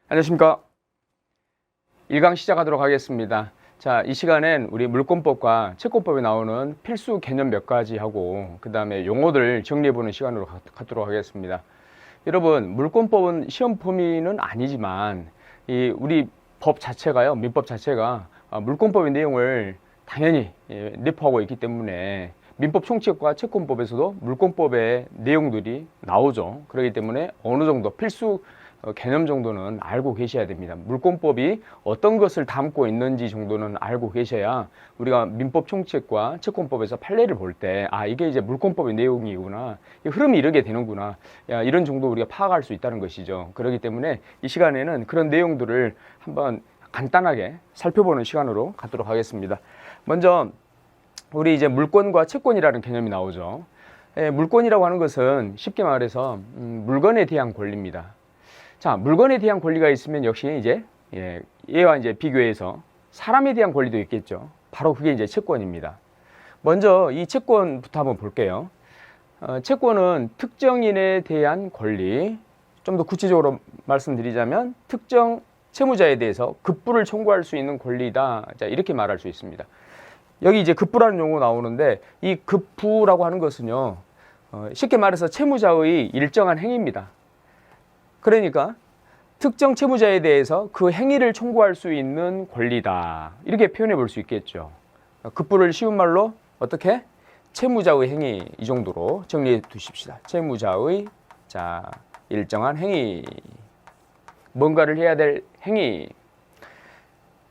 안녕하십니까. 1강 시작하도록 하겠습니다. 자, 이 시간엔 우리 물권법과 채권법에 나오는 필수 개념 몇 가지 하고 그 다음에 용어들 정리해보는 시간으로 갖도록 하겠습니다. 여러분, 물권법은 시험 범위는 아니지만 우리 법 자체가요, 민법 자체가 물권법의 내용을 당연히 내포하고 있기 때문에 민법 총칙과 채권법에서도 물권법의 내용들이 나오죠. 그렇기 때문에 어느 정도 필수 개념 정도는 알고 계셔야 됩니다. 물권법이 어떤 것을 담고 있는지 정도는 알고 계셔야 우리가 민법 총칙과 채권법에서 판례를 볼 때 이게 이제 물권법의 내용이구나, 흐름이 이렇게 되는구나, 이런 정도 우리가 파악할 수 있다는 것이죠. 그렇기 때문에 이 시간에는 그런 내용들을 한번 간단하게 살펴보는 시간으로 갖도록 하겠습니다. 먼저 우리 이제 물권과 채권이라는 개념이 나오죠. 물권이라고 하는 것은 쉽게 말해서 물건에 대한 권리입니다. 자, 물건에 대한 권리가 있으면 역시 이제 얘와 이제 비교해서 사람에 대한 권리도 있겠죠. 바로 그게 이제 채권입니다. 먼저 이 채권부터 한번 볼게요. 채권은 특정인에 대한 권리, 좀 더 구체적으로 말씀드리자면 특정 채무자에 대해서 급부를 청구할 수 있는 권리다. 자, 이렇게 말할 수 있습니다. 여기 이제 급부라는 용어 나오는데 이 급부라고 하는 것은요, 쉽게 말해서 채무자의 일정한 행위입니다. 그러니까 특정 채무자에 대해서 그 행위를 청구할 수 있는 권리다, 이렇게 표현해 볼 수 있겠죠. 급부를 쉬운 말로 어떻게? 채무자의 행위, 이 정도로 정리해 두십시다. 채무자의 일정한 행위, 뭔가를 해야 될 행위.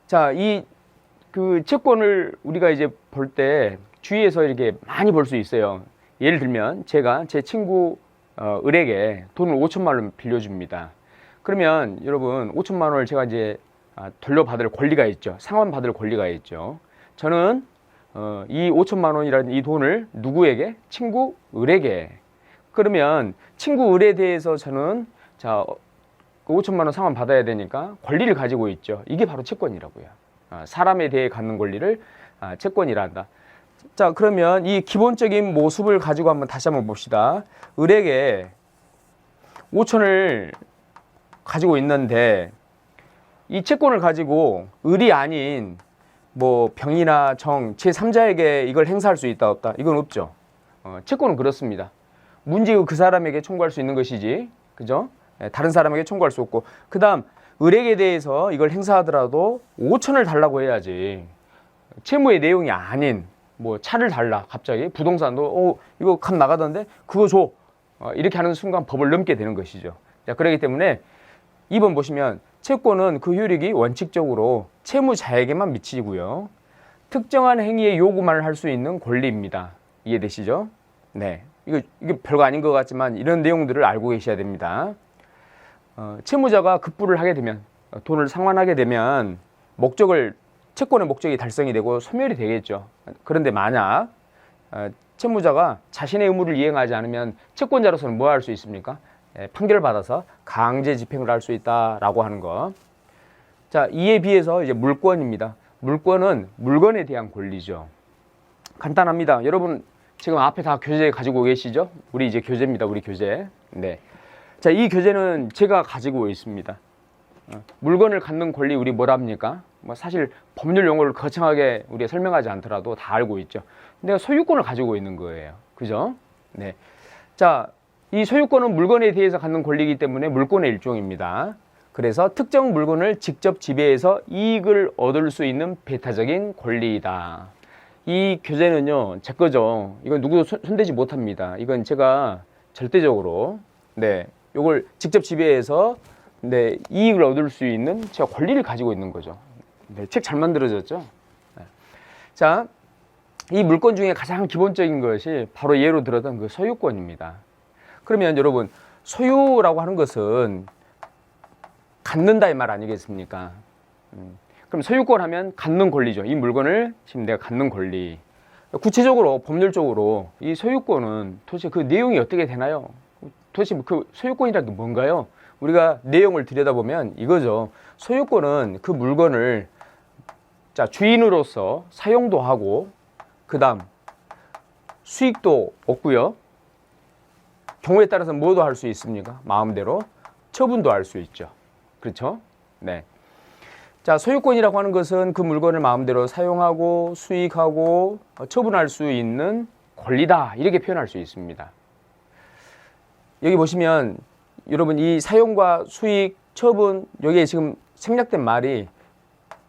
자, 그 채권을 우리가 이제 볼 때 주위에서 이렇게 많이 볼 수 있어요. 예를 들면 제가 제 친구 을에게 돈을 5천만 원 빌려줍니다. 그러면 여러분 5천만 원을 제가 이제 돌려받을 권리가 있죠. 상환받을 권리가 있죠. 저는 이 5천만 원이라는 이 돈을 누구에게? 친구 을에게. 그러면 친구 을에 대해서 저는 그 5천만 원 상환 받아야 되니까 권리를 가지고 있죠. 이게 바로 채권이라고요. 사람에 대해 갖는 권리를 채권이라 한다. 자, 그러면 이 기본적인 모습을 가지고 다시 한번 봅시다. 을에게 5천을 가지고 있는데 이 채권을 가지고 을이 아닌 뭐 병이나 정, 제3자에게 이걸 행사할 수 있다 없다? 이건 없죠. 채권은 그렇습니다. 문제의 그 사람에게 청구할 수 있는 것이지, 그죠? 다른 사람에게 청구할 수 없고, 그 다음 을에게 대해서 이걸 행사하더라도 5천을 달라고 해야지. 채무의 내용이 아닌 뭐 차를 달라, 갑자기 부동산도 이거 값 나가던데 그거 줘, 이렇게 하는 순간 법을 넘게 되는 것이죠. 자, 그렇기 때문에 2번 보시면 채권은 그 효력이 원칙적으로 채무자에게만 미치고요, 특정한 행위의 요구만 할 수 있는 권리입니다. 이해되시죠? 네, 이게 별거 아닌 것 같지만 이런 내용들을 알고 계셔야 됩니다. 채무자가 급부를 하게 되면, 돈을 상환하게 되면 채권의 목적이 달성이 되고 소멸이 되겠죠. 그런데 만약 채무자가 자신의 의무를 이행하지 않으면 채권자로서는 뭐 할 수 있습니까? 판결을 받아서 강제 집행을 할 수 있다라고 하는 거. 자, 이에 비해서 이제 물권입니다. 물권은 물건에 대한 권리죠. 간단합니다. 여러분 지금 앞에 다 교재 가지고 계시죠? 우리 이제 교재입니다. 우리 교재. 네. 자, 이 교재는 제가 가지고 있습니다. 물건을 갖는 권리, 우리 뭐라 합니까? 사실 법률 용어를 거창하게 우리가 설명하지 않더라도 다 알고 있죠. 내가 소유권을 가지고 있는 거예요. 그죠? 네. 자, 이 소유권은 물건에 대해서 갖는 권리이기 때문에 물권의 일종입니다. 그래서 특정 물건을 직접 지배해서 이익을 얻을 수 있는 배타적인 권리이다. 이 교재는요, 제 거죠. 이건 누구도 손대지 못합니다. 이건 제가 절대적으로, 이걸 직접 지배해서 이익을 얻을 수 있는 제가 권리를 가지고 있는 거죠. 책 잘 만들어졌죠? 자, 이 물권 중에 가장 기본적인 것이 바로 예로 들었던 그 소유권입니다. 그러면 여러분, 소유라고 하는 것은 갖는다 이 말 아니겠습니까? 그럼 소유권 하면 갖는 권리죠. 이 물건을 지금 내가 갖는 권리. 구체적으로 법률적으로 이 소유권은 도대체 그 내용이 어떻게 되나요? 도대체 그 소유권이란 게 뭔가요? 우리가 내용을 들여다보면 이거죠. 소유권은 그 물건을 주인으로서 사용도 하고, 그 다음 수익도 얻고요, 경우에 따라서 뭐도 할 수 있습니까? 마음대로 처분도 할 수 있죠. 그렇죠? 네. 자, 소유권이라고 하는 것은 그 물건을 마음대로 사용하고 수익하고 처분할 수 있는 권리다. 이렇게 표현할 수 있습니다. 여기 보시면 여러분 이 사용과 수익, 처분 여기에 지금 생략된 말이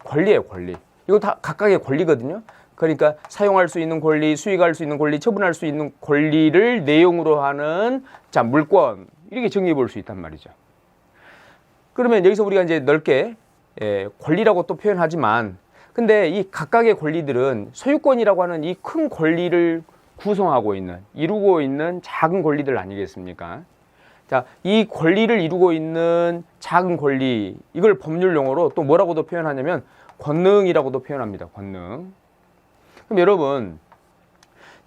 권리예요, 권리. 이거 다 각각의 권리거든요. 그러니까 사용할 수 있는 권리, 수익할 수 있는 권리, 처분할 수 있는 권리를 내용으로 하는 자, 물권 이렇게 정리해 볼 수 있단 말이죠. 그러면 여기서 우리가 이제 넓게 권리라고 또 표현하지만 근데 이 각각의 권리들은 소유권이라고 하는 이 큰 권리를 구성하고 있는, 이루고 있는 작은 권리들 아니겠습니까? 자, 이 권리를 이루고 있는 작은 권리, 이걸 법률 용어로 또 뭐라고도 표현하냐면 권능이라고도 표현합니다. 권능. 그럼 여러분,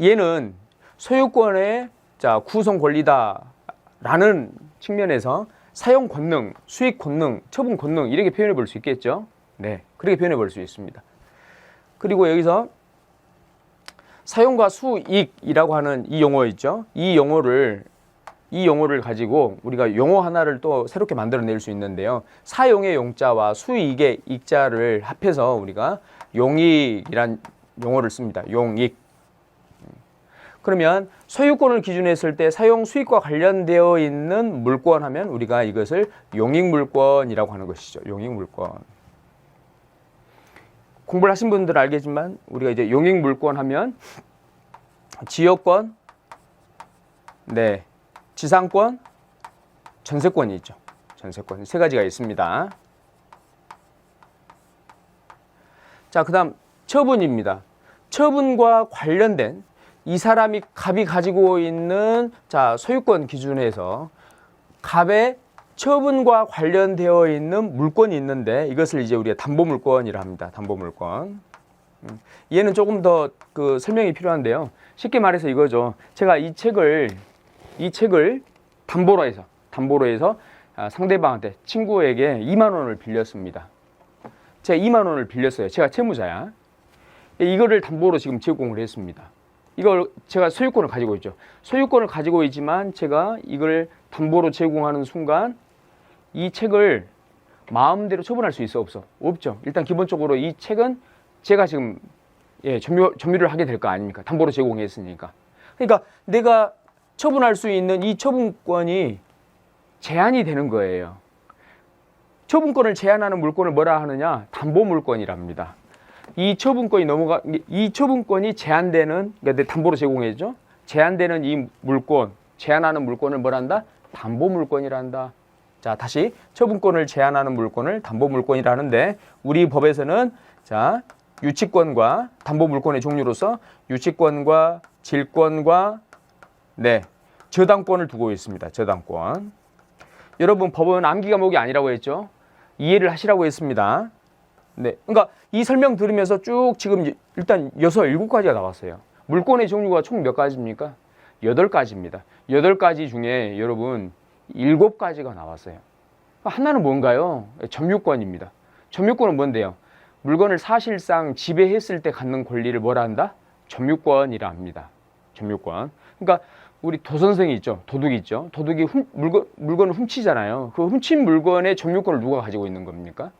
얘는 소유권의 자, 구성 권리다라는 측면에서 사용 권능, 수익 권능, 처분 권능 이렇게 표현해 볼 수 있겠죠? 네, 그렇게 표현해 볼 수 있습니다. 그리고 여기서 사용과 수익이라고 하는 이 용어 있죠? 이 용어를 가지고 우리가 용어 하나를 또 새롭게 만들어낼 수 있는데요. 사용의 용자와 수익의 익자를 합해서 우리가 용익이란 용어를 씁니다. 용익. 그러면 소유권을 기준으로 했을 때 사용 수익과 관련되어 있는 물권 하면 우리가 이것을 용익물권이라고 하는 것이죠. 용익물권. 공부를 하신 분들은 알겠지만 우리가 이제 용익물권 하면 지역권, 네, 지상권, 전세권이 있죠. 전세권 세 가지가 있습니다. 자, 그다음 처분입니다. 처분과 관련된 이 사람이 갑이 가지고 있는 자, 소유권 기준에서 갑의 처분과 관련되어 있는 물권이 있는데 이것을 이제 우리가 담보물권이라 합니다. 담보물권. 얘는 조금 더 그 설명이 필요한데요. 쉽게 말해서 이거죠. 제가 이 책을 담보로 해서 상대방한테 친구에게 2만 원을 빌렸습니다. 제가 2만 원을 빌렸어요. 제가 채무자야. 이거를 담보로 지금 제공을 했습니다. 이걸 제가 소유권을 가지고 있죠. 소유권을 가지고 있지만 제가 이걸 담보로 제공하는 순간 이 책을 마음대로 처분할 수 있어 없어? 없죠. 일단 기본적으로 이 책은 제가 지금 점유를 하게 될 거 아닙니까? 담보로 제공했으니까. 그러니까 내가 처분할 수 있는 이 처분권이 제한이 되는 거예요. 처분권을 제한하는 물권을 뭐라 하느냐? 담보물권이랍니다. 이 처분권이 제한되는, 그러니까 내 담보로 제공했죠? 제한되는 이 물권, 제한하는 물권을 뭐라 한다? 담보물권이라 한다. 자, 다시 처분권을 제한하는 물권을 담보물권이라 하는데 우리 법에서는 자, 유치권과 담보물권의 종류로서 유치권과 질권과 네, 저당권을 두고 있습니다. 저당권. 여러분 법은 암기 과목이 아니라고 했죠? 이해를 하시라고 했습니다. 네, 그러니까 이 설명 들으면서 쭉 지금 일단 6, 7가지가 나왔어요. 물권의 종류가 총 몇 가지입니까? 8가지입니다. 8가지 중에 여러분 7가지가 나왔어요. 하나는 뭔가요? 점유권입니다. 점유권은 뭔데요? 물건을 사실상 지배했을 때 갖는 권리를 뭐라 한다? 점유권이라 합니다. 점유권. 그러니까 우리 도선생이 있죠. 도둑이 있죠. 도둑이 물건을 훔치잖아요. 그 훔친 물건의 점유권을 누가 가지고 있는 겁니까?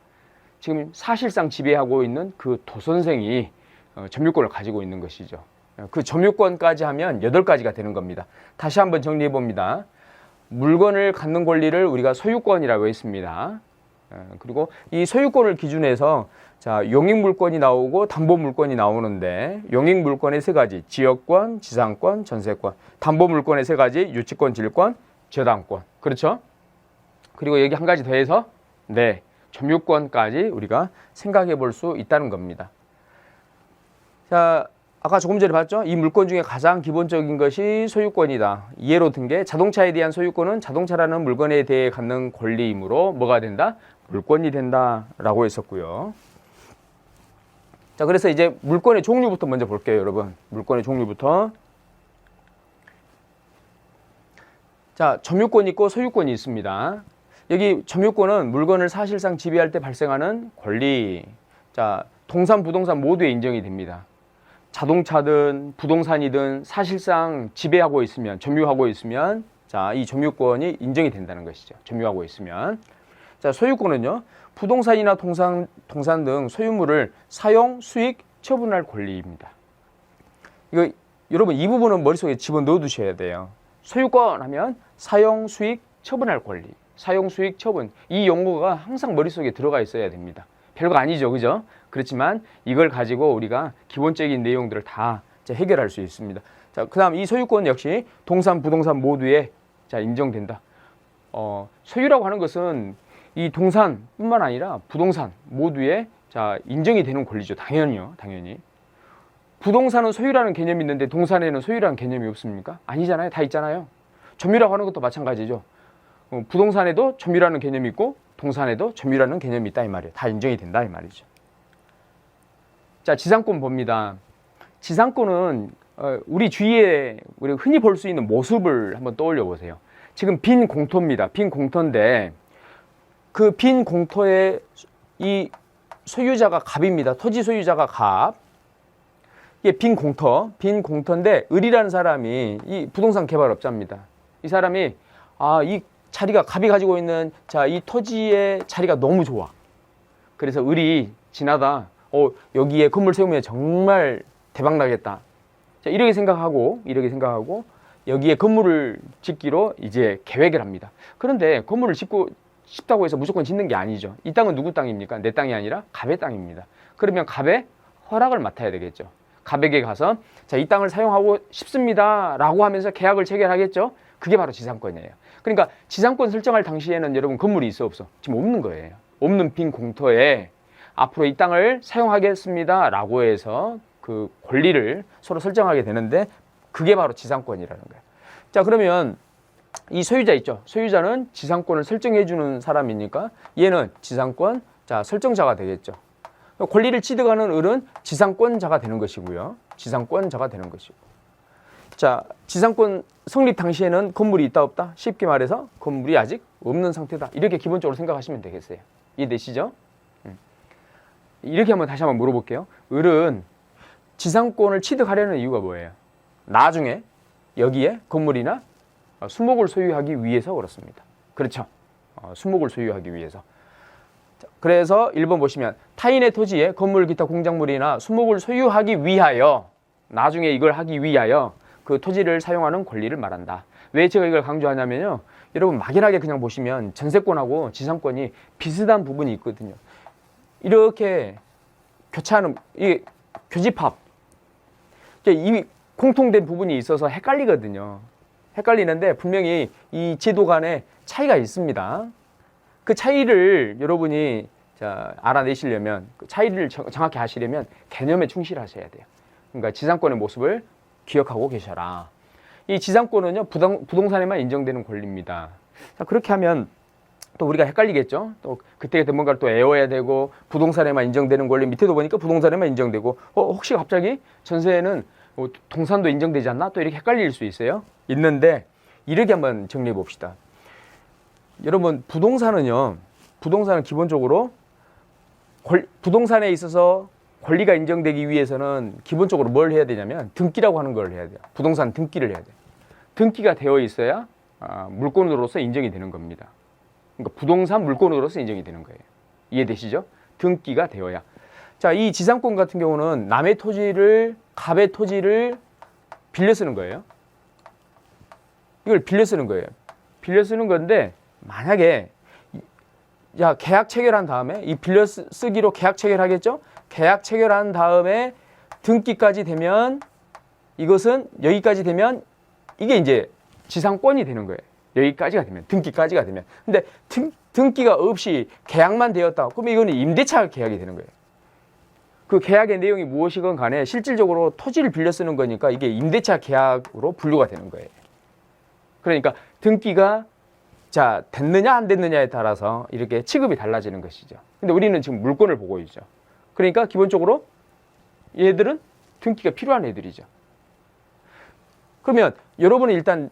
지금 사실상 지배하고 있는 그 도선생이 점유권을 가지고 있는 것이죠. 그 점유권까지 하면 8가지가 되는 겁니다. 다시 한번 정리해 봅니다. 물건을 갖는 권리를 우리가 소유권이라고 했습니다. 그리고 이 소유권을 기준해서 자, 용익물권이 나오고 담보물권이 나오는데 용익물권의 3가지, 지역권, 지상권, 전세권. 담보물권의 3가지, 유치권, 질권, 저당권. 그렇죠? 그리고 여기 한 가지 더해서 네, 점유권까지 우리가 생각해 볼 수 있다는 겁니다. 자, 아까 조금 전에 봤죠? 이 물권 중에 가장 기본적인 것이 소유권이다. 예로 든 게 자동차에 대한 소유권은 자동차라는 물건에 대해 갖는 권리이므로 뭐가 된다? 물권이 된다라고 했었고요. 자, 그래서 이제 물권의 종류부터 먼저 볼게요, 여러분. 물권의 종류부터. 자, 점유권이 있고 소유권이 있습니다. 여기 점유권은 물건을 사실상 지배할 때 발생하는 권리. 자, 동산, 부동산 모두에 인정이 됩니다. 자동차든 부동산이든 사실상 지배하고 있으면, 점유하고 있으면 자, 이 점유권이 인정이 된다는 것이죠. 점유하고 있으면. 자, 소유권은요, 부동산이나 동산 등 소유물을 사용, 수익, 처분할 권리입니다. 이거 여러분 이 부분은 머릿속에 집어넣어 두셔야 돼요. 소유권 하면 사용, 수익, 처분할 권리. 사용, 수익, 처분. 이 용어가 항상 머릿속에 들어가 있어야 됩니다. 별거 아니죠, 그죠? 그렇지만 이걸 가지고 우리가 기본적인 내용들을 다 해결할 수 있습니다. 자, 그 다음 이 소유권 역시 동산, 부동산 모두에 인정된다. 소유라고 하는 것은 이 동산뿐만 아니라 부동산 모두에 인정이 되는 권리죠. 당연히요, 당연히. 부동산은 소유라는 개념이 있는데 동산에는 소유라는 개념이 없습니까? 아니잖아요. 다 있잖아요. 점유라고 하는 것도 마찬가지죠. 부동산에도 점유라는 개념이 있고 동산에도 점유라는 개념이 있다 이 말이에요. 다 인정이 된다 이 말이죠. 자, 지상권 봅니다. 지상권은 우리 주위에 우리가 흔히 볼 수 있는 모습을 한번 떠올려 보세요. 지금 빈 공터입니다. 빈 공터인데 그 빈 공터에 이 소유자가 갑입니다. 토지 소유자가 갑. 이게 빈 공터인데 을이라는 사람이 이 부동산 개발업자입니다. 이 사람이 이 자리가 갑이 가지고 있는 이 토지의 자리가 너무 좋아. 그래서 을이 지나다 여기에 건물 세우면 정말 대박 나겠다. 이렇게 생각하고 여기에 건물을 짓기로 이제 계획을 합니다. 그런데 건물을 짓고 싶다고 해서 무조건 짓는 게 아니죠. 이 땅은 누구 땅입니까? 내 땅이 아니라 갑의 땅입니다. 그러면 갑의 허락을 맡아야 되겠죠. 갑에게 가서 이 땅을 사용하고 싶습니다 라고 하면서 계약을 체결하겠죠. 그게 바로 지상권이에요. 그러니까 지상권 설정할 당시에는 여러분 건물이 있어 없어? 지금 없는 거예요. 없는 빈 공터에 앞으로 이 땅을 사용하겠습니다 라고 해서 그 권리를 서로 설정하게 되는데 그게 바로 지상권이라는 거예요. 자, 그러면 이 소유자 있죠. 소유자는 지상권을 설정해 주는 사람이니까 얘는 지상권 설정자가 되겠죠. 권리를 취득하는 을은 지상권자가 되는 것이고요. 지상권자가 되는 것이고. 자, 지상권 성립 당시에는 건물이 있다 없다? 쉽게 말해서 건물이 아직 없는 상태다. 이렇게 기본적으로 생각하시면 되겠어요. 이해되시죠? 이렇게 다시 한번 물어볼게요. 을은 지상권을 취득하려는 이유가 뭐예요? 나중에 여기에 건물이나 수목을 소유하기 위해서 그렇습니다. 그렇죠? 수목을 소유하기 위해서. 그래서 1번 보시면 타인의 토지에 건물, 기타 공작물이나 수목을 소유하기 위하여 나중에 이걸 하기 위하여 그 토지를 사용하는 권리를 말한다. 왜 제가 이걸 강조하냐면요. 여러분 막연하게 그냥 보시면 전세권하고 지상권이 비슷한 부분이 있거든요. 이렇게 교차하는 이 교집합 이 공통된 부분이 있어서 헷갈리거든요. 헷갈리는데 분명히 이 제도 간에 차이가 있습니다. 그 차이를 여러분이 알아내시려면 그 차이를 정확히 하시려면 개념에 충실하셔야 돼요. 그러니까 지상권의 모습을 기억하고 계셔라. 이 지상권은요 부동산에만 인정되는 권리입니다. 자, 그렇게 하면 또 우리가 헷갈리겠죠. 또 그때그때 뭔가를 또 애워야 되고 부동산에만 인정되는 권리 밑에도 보니까 부동산에만 인정되고 혹시 갑자기 전세에는 동산도 인정되지 않나? 또 이렇게 헷갈릴 수 있어요. 있는데 이렇게 한번 정리해 봅시다. 여러분 부동산은 기본적으로 부동산에 있어서 권리가 인정되기 위해서는 기본적으로 뭘 해야 되냐면 등기라고 하는 걸 해야 돼요. 부동산 등기를 해야 돼요. 등기가 되어 있어야 물권으로서 인정이 되는 겁니다. 그러니까 부동산 물권으로서 인정이 되는 거예요. 이해되시죠? 등기가 되어야. 자, 이 지상권 같은 경우는 남의 토지를 갑의 토지를 빌려 쓰는 거예요. 이걸 빌려 쓰는 거예요. 빌려 쓰는 건데 만약에 계약 체결한 다음에 이 빌려 쓰기로 계약 체결하겠죠? 계약 체결한 다음에 등기까지 되면 이것은 여기까지 되면 이게 이제 지상권이 되는 거예요. 여기까지가 되면 등기까지가 되면. 근데 등기가 없이 계약만 되었다. 그러면 이거는 임대차 계약이 되는 거예요. 그 계약의 내용이 무엇이건 간에 실질적으로 토지를 빌려 쓰는 거니까 이게 임대차 계약으로 분류가 되는 거예요. 그러니까 등기가 됐느냐 안 됐느냐에 따라서 이렇게 취급이 달라지는 것이죠. 근데 우리는 지금 물권을 보고 있죠. 그러니까 기본적으로 얘들은 등기가 필요한 애들이죠. 그러면 여러분은 일단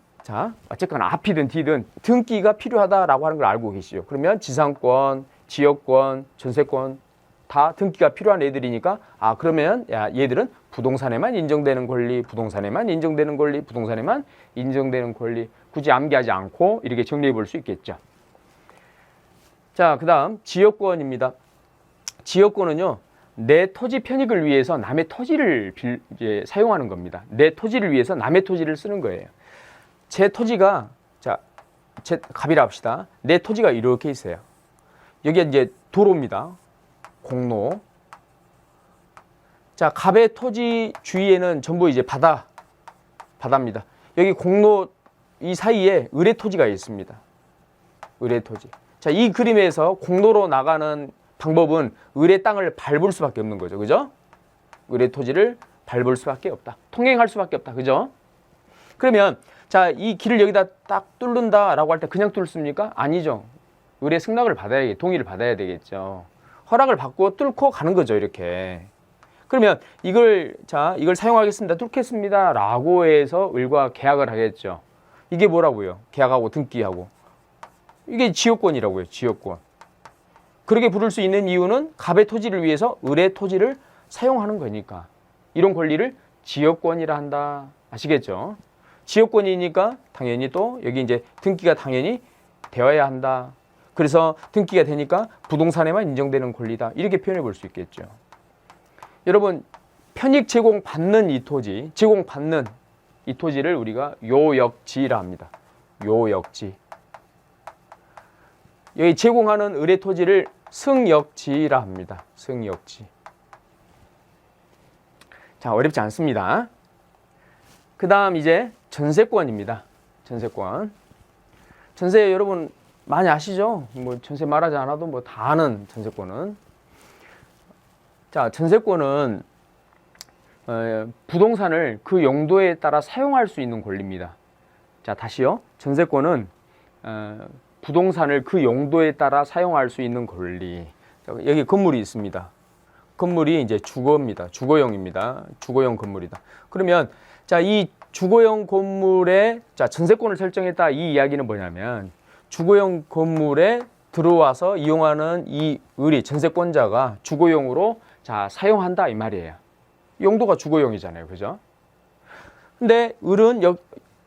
어쨌거나 앞이든 뒤든 등기가 필요하다라고 하는 걸 알고 계시죠. 그러면 지상권, 지역권, 전세권 다 등기가 필요한 애들이니까 그러면 얘들은 부동산에만 인정되는 권리, 부동산에만 인정되는 권리, 부동산에만 인정되는 권리 굳이 암기하지 않고 이렇게 정리해 볼 수 있겠죠. 자, 그 다음 지역권입니다. 지역권은요, 내 토지 편익을 위해서 남의 토지를 이제 사용하는 겁니다. 내 토지를 위해서 남의 토지를 쓰는 거예요. 제 토지가, 자, 갑이라 합시다. 내 토지가 이렇게 있어요. 여기가 이제 도로입니다. 공로. 자, 갑의 토지 주위에는 전부 이제 바다입니다. 여기 공로 이 사이에 을의 토지가 있습니다. 을의 토지. 자, 이 그림에서 공로로 나가는 방법은 을의 땅을 밟을 수밖에 없는 거죠. 그죠? 을의 토지를 밟을 수밖에 없다. 통행할 수밖에 없다. 그죠? 그러면 자, 이 길을 여기다 딱 뚫는다라고 할 때 그냥 뚫습니까? 아니죠. 을의 승낙을 동의를 받아야 되겠죠. 허락을 받고 뚫고 가는 거죠. 이렇게. 그러면 이걸 사용하겠습니다. 뚫겠습니다. 라고 해서 을과 계약을 하겠죠. 이게 뭐라고요? 계약하고 등기하고. 이게 지역권이라고요. 지역권. 그렇게 부를 수 있는 이유는 갑의 토지를 위해서 을의 토지를 사용하는 거니까. 이런 권리를 지역권이라 한다. 아시겠죠? 지역권이니까 당연히 또 여기 이제 등기가 당연히 되어야 한다. 그래서 등기가 되니까 부동산에만 인정되는 권리다. 이렇게 표현해 볼 수 있겠죠. 여러분, 편익 제공받는 이 토지, 제공받는 이 토지를 우리가 요역지라 합니다. 요역지. 여기 제공하는 을의 토지를 승역지라 합니다. 승역지. 자, 어렵지 않습니다. 그 다음 이제 전세권입니다. 전세권. 전세 여러분 많이 아시죠? 뭐 전세 말하지 않아도 뭐 다 아는 전세권은. 자, 전세권은 부동산을 그 용도에 따라 사용할 수 있는 권리입니다. 자, 다시요. 전세권은 부동산을 그 용도에 따라 사용할 수 있는 권리. 자, 여기 건물이 있습니다. 건물이 이제 주거입니다. 주거용입니다. 주거용 건물이다. 그러면 자, 이 주거용 건물에 자, 전세권을 설정했다. 이 이야기는 뭐냐면 주거용 건물에 들어와서 이용하는 이 을이 전세권자가 주거용으로 자, 사용한다 이 말이에요. 용도가 주거용이잖아요. 그죠? 근데 을은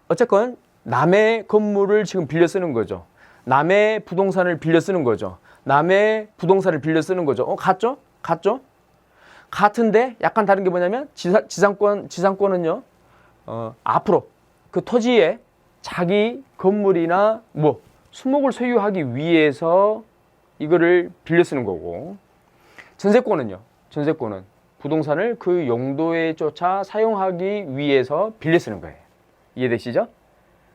어쨌건 남의 건물을 지금 빌려 쓰는 거죠. 남의 부동산을 빌려 쓰는 거죠. 남의 부동산을 빌려 쓰는 거죠. 같죠? 같죠? 같은데 약간 다른 게 뭐냐면 지상권은요. 앞으로 그 토지에 자기 건물이나 뭐 수목을 소유하기 위해서 이거를 빌려 쓰는 거고, 전세권은요. 전세권은 부동산을 그 용도에 쫓아 사용하기 위해서 빌려 쓰는 거예요. 이해되시죠?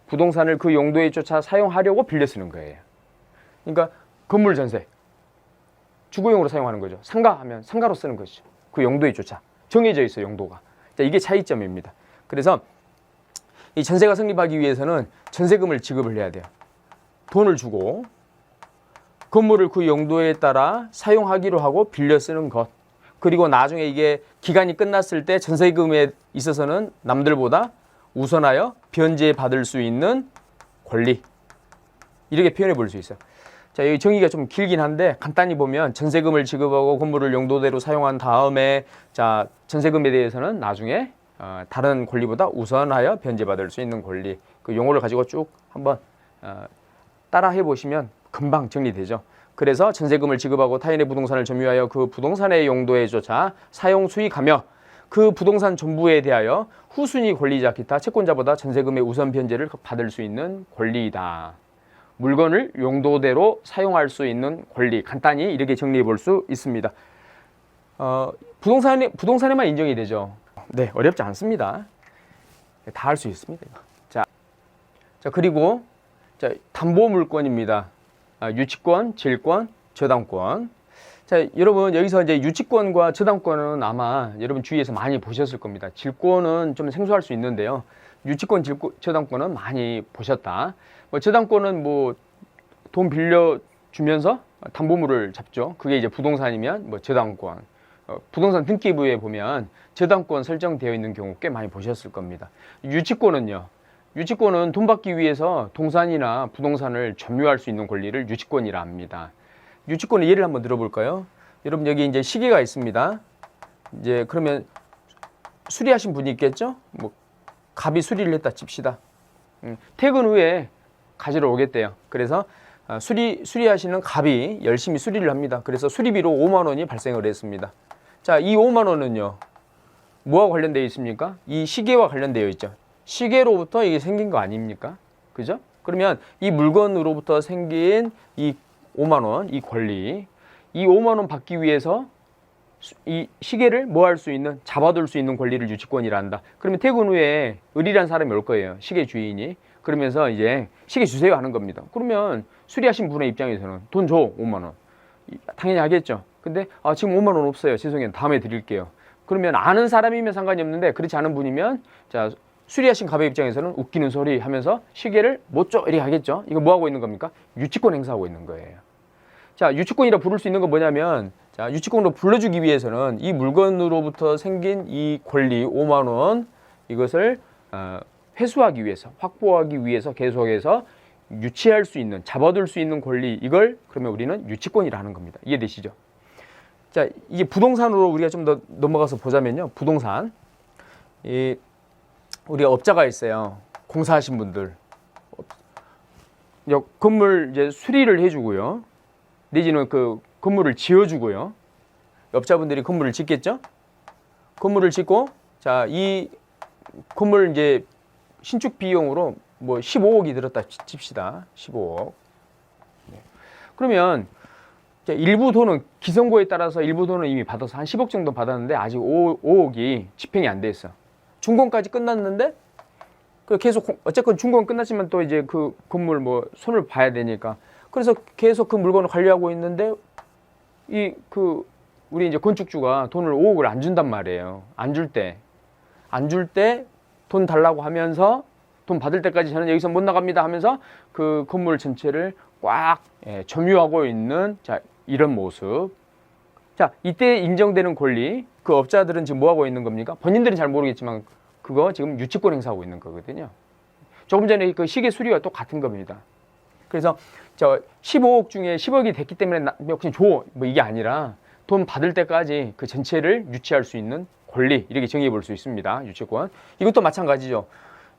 부동산을 그 용도에 쫓아 사용하려고 빌려 쓰는 거예요. 그러니까 건물 전세, 주거용으로 사용하는 거죠. 상가하면 상가로 쓰는 것이죠. 그 용도에 쫓아 정해져 있어요. 용도가. 자, 이게 차이점입니다. 그래서 이 전세가 성립하기 위해서는 전세금을 지급을 해야 돼요. 돈을 주고 건물을 그 용도에 따라 사용하기로 하고 빌려 쓰는 것. 그리고 나중에 이게 기간이 끝났을 때 전세금에 있어서는 남들보다 우선하여 변제받을 수 있는 권리. 이렇게 표현해 볼 수 있어요. 자, 여기 정의가 좀 길긴 한데 간단히 보면 전세금을 지급하고 건물을 용도대로 사용한 다음에 자, 전세금에 대해서는 나중에 다른 권리보다 우선하여 변제받을 수 있는 권리. 그 용어를 가지고 쭉 한번 따라 해보시면 금방 정리되죠. 그래서 전세금을 지급하고 타인의 부동산을 점유하여 그 부동산의 용도에 쫓아 사용 수익하며 그 부동산 전부에 대하여 후순위 권리자 기타 채권자보다 전세금의 우선 변제를 받을 수 있는 권리이다. 물건을 용도대로 사용할 수 있는 권리. 간단히 이렇게 정리해 볼 수 있습니다. 부동산에만 인정이 되죠. 네, 어렵지 않습니다. 다 할 수 있습니다. 자, 그리고 자, 담보물권입니다. 유치권, 질권, 저당권. 자, 여러분 여기서 이제 유치권과 저당권은 아마 여러분 주위에서 많이 보셨을 겁니다. 질권은 좀 생소할 수 있는데요. 유치권, 저당권은 많이 보셨다. 뭐 저당권은 뭐 돈 빌려 주면서 담보물을 잡죠. 그게 이제 부동산이면 뭐 저당권. 부동산 등기부에 보면 저당권 설정되어 있는 경우 꽤 많이 보셨을 겁니다. 유치권은요. 유치권은 돈 받기 위해서 동산이나 부동산을 점유할 수 있는 권리를 유치권이라 합니다. 유치권의 예를 한번 들어볼까요? 여러분 여기 이제 시계가 있습니다. 이제 그러면 수리하신 분이 있겠죠? 뭐 갑이 수리를 했다 칩시다. 퇴근 후에 가지러 오겠대요. 그래서 수리하시는 갑이 열심히 수리를 합니다. 그래서 수리비로 5만 원이 발생을 했습니다. 자, 이 5만 원은요. 뭐와 관련되어 있습니까? 이 시계와 관련되어 있죠. 시계로부터 이게 생긴 거 아닙니까? 그죠? 그러면 이 물건으로부터 생긴 이 5만 원, 이 권리, 이 5만 원 받기 위해서 이 시계를 뭐 할 수 있는, 잡아둘 수 있는 권리를 유치권이라 한다. 그러면 퇴근 후에 을이라는 사람이 올 거예요. 시계 주인이. 그러면서 이제 시계 주세요 하는 겁니다. 그러면 수리하신 분의 입장에서는 돈 줘, 5만 원. 당연히 하겠죠. 근데 지금 5만 원 없어요. 죄송해요. 다음에 드릴게요. 그러면 아는 사람이면 상관이 없는데 그렇지 않은 분이면 자, 수리하신 갑의 입장에서는 웃기는 소리 하면서 시계를 못 줘 이렇게 하겠죠. 이거 뭐 하고 있는 겁니까? 유치권 행사하고 있는 거예요. 자, 유치권이라 부를 수 있는 건 뭐냐면, 자, 유치권으로 불러주기 위해서는 이 물건으로부터 생긴 이 권리 5만 원 이것을 회수하기 위해서, 확보하기 위해서 계속해서 유치할 수 있는, 잡아둘 수 있는 권리, 이걸 그러면 우리는 유치권이라 하는 겁니다. 이해되시죠? 자, 이게 부동산으로 우리가 좀 더 넘어가서 보자면요. 부동산. 우리가 업자가 있어요. 공사하신 분들. 건물 이제 수리를 해주고요. 내지는 그 건물을 지어주고요. 업자분들이 건물을 짓겠죠? 건물을 짓고, 자, 이 건물 이제 신축 비용으로 뭐 15억이 들었다 칩시다. 15억. 그러면 일부 돈은 기성고에 따라서 일부 돈은 이미 받아서 한 10억 정도 받았는데 아직 5억이 집행이 안 돼 있어. 준공까지 끝났는데 계속 어쨌건 준공은 끝났지만 또 이제 그 건물 뭐 손을 봐야 되니까 그래서 계속 그 물건을 관리하고 있는데 우리 이제 건축주가 돈을 5억을 안 준단 말이에요. 안 줄 때 돈 달라고 하면서 돈 받을 때까지 저는 여기서 못 나갑니다 하면서 그 건물 전체를 꽉 점유하고 있는 자, 이런 모습. 자, 이때 인정되는 권리, 그 업자들은 지금 뭐 하고 있는 겁니까? 본인들은 잘 모르겠지만 그거 지금 유치권 행사하고 있는 거거든요. 조금 전에 그 시계 수리와 똑같은 겁니다. 그래서 15억 중에 10억이 됐기 때문에 그냥 줘. 뭐 이게 아니라 돈 받을 때까지 그 전체를 유치할 수 있는 권리, 이렇게 정의해 볼 수 있습니다. 유치권. 이것도 마찬가지죠.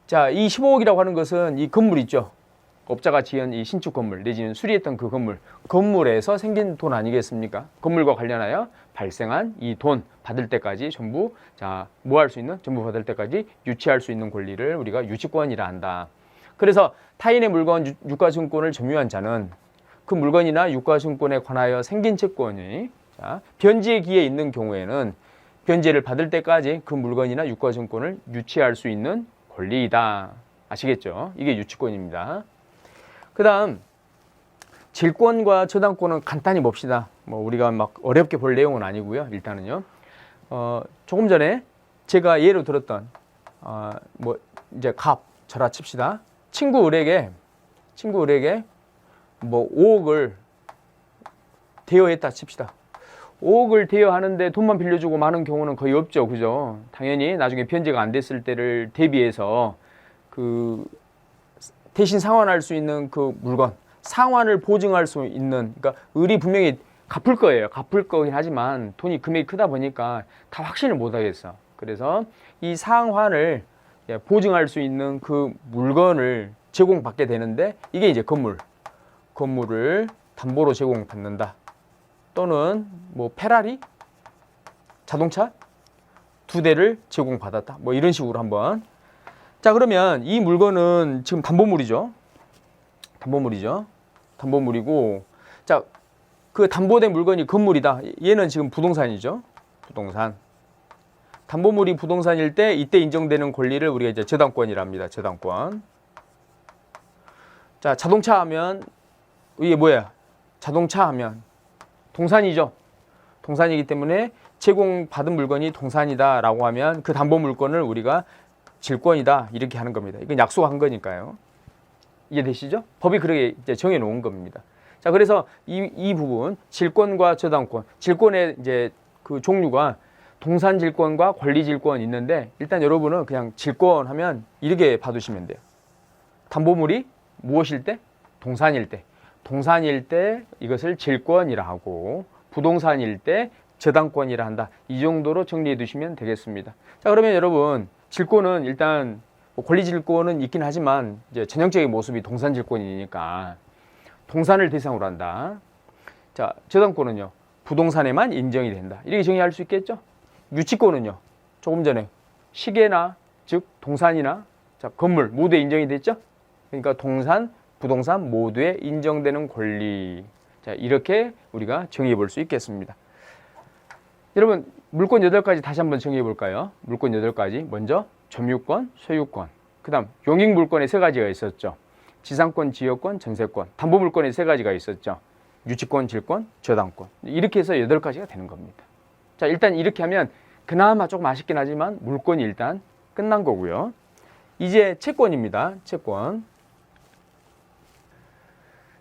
자, 이 15억이라고 하는 것은 이 건물 있죠. 업자가 지은 이 신축 건물, 내지는 수리했던 그 건물에서 생긴 돈 아니겠습니까? 건물과 관련하여 발생한 이 돈 받을 때까지 전부, 자, 뭐 할 수 있는? 전부 받을 때까지 유치할 수 있는 권리를 우리가 유치권이라 한다. 그래서 타인의 물건, 유가증권을 점유한 자는 그 물건이나 유가증권에 관하여 생긴 채권이 변제의 기에 있는 경우에는 변제를 받을 때까지 그 물건이나 유가증권을 유치할 수 있는 권리이다. 아시겠죠? 이게 유치권입니다. 그 다음 질권과 저당권은 간단히 봅시다. 뭐 우리가 막 어렵게 볼 내용은 아니고요. 일단은요. 조금 전에 제가 예로 들었던 뭐 이제 갑 절하 칩시다. 친구 을에게 뭐 5억을 대여했다 칩시다. 5억을 대여하는데 돈만 빌려주고 마는 경우는 거의 없죠. 그죠? 당연히 나중에 변제가 안 됐을 때를 대비해서 그 대신 상환할 수 있는 그 물건, 상환을 보증할 수 있는, 그러니까 을이 분명히 갚을 거예요. 갚을 거긴 하지만 돈이 금액이 크다 보니까 다 확신을 못 하겠어. 그래서 이 상환을 보증할 수 있는 그 물건을 제공받게 되는데 이게 이제 건물을 담보로 제공받는다. 또는 뭐 페라리, 자동차 2대를 제공받았다. 뭐 이런 식으로 한번. 자, 그러면 이 물건은 지금 담보물이죠. 담보물이고, 자, 그 담보된 물건이 건물이다. 얘는 지금 부동산이죠. 부동산. 담보물이 부동산일 때 이때 인정되는 권리를 우리가 이제 저당권이라 합니다. 저당권. 자, 자동차 하면 이게 뭐야? 자동차 하면 동산이죠. 동산이기 때문에 제공받은 물건이 동산이다라고 하면 그 담보 물건을 우리가 질권이다 이렇게 하는 겁니다. 이건 약속한 거니까요. 이해되시죠? 법이 그렇게 이제 정해 놓은 겁니다. 자, 그래서 이 부분 질권과 저당권, 질권의 이제 그 종류가 동산질권과 권리질권 있는데 일단 여러분은 그냥 질권하면 이렇게 봐두시면 돼요. 담보물이 무엇일 때? 동산일 때. 동산일 때 이것을 질권이라 하고 부동산일 때 저당권이라 한다. 이 정도로 정리해 두시면 되겠습니다. 자, 그러면 여러분 질권은 일단 권리질권은 있긴 하지만 이제 전형적인 모습이 동산질권이니까 동산을 대상으로 한다. 자, 저당권은요. 부동산에만 인정이 된다. 이렇게 정의할 수 있겠죠? 유치권은요. 조금 전에 시계나 즉 동산이나 자, 건물 모두에 인정이 됐죠? 그러니까 동산, 부동산 모두에 인정되는 권리. 자, 이렇게 우리가 정의해 볼 수 있겠습니다. 여러분, 물권 8가지 다시 한번 정의해 볼까요? 물권 8가지. 먼저 점유권, 소유권. 그다음 용익 물권에 3가지가 있었죠. 지상권, 지역권, 전세권. 담보 물권에 3가지가 있었죠. 유치권, 질권, 저당권. 이렇게 해서 8가지가 되는 겁니다. 자, 일단 이렇게 하면 그나마 조금 아쉽긴 하지만 물권이 일단 끝난 거고요. 이제 채권입니다. 채권.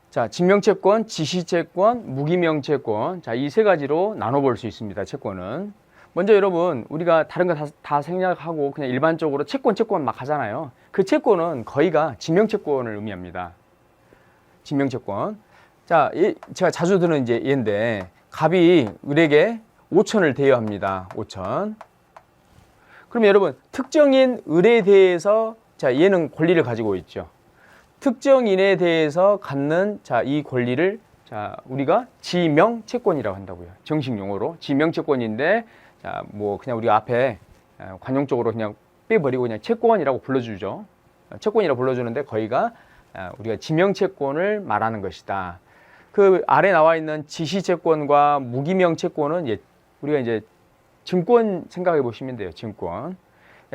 자, 직명채권, 지시채권, 무기명채권. 자, 이 3가지로 나눠볼 수 있습니다. 채권은. 먼저 여러분, 우리가 다른 거 다 생략하고 그냥 일반적으로 채권 막 하잖아요. 그 채권은 거의가 직명채권을 의미합니다. 직명채권. 자, 제가 자주 드는 이제 얘인데, 갑이 을에게 5천을 대여합니다. 5천. 그러면 여러분, 특정인 을에 대해서, 자, 얘는 권리를 가지고 있죠. 특정인에 대해서 갖는, 자, 이 권리를, 자, 우리가 지명채권이라고 한다고요. 정식 용어로. 지명채권인데, 자, 뭐, 그냥 우리가 앞에 관용적으로 그냥 빼버리고 그냥 채권이라고 불러주죠. 채권이라고 불러주는데, 거의가 우리가 지명채권을 말하는 것이다. 그 아래 나와 있는 지시채권과 무기명채권은 우리가 이제 증권 생각해 보시면 돼요. 증권.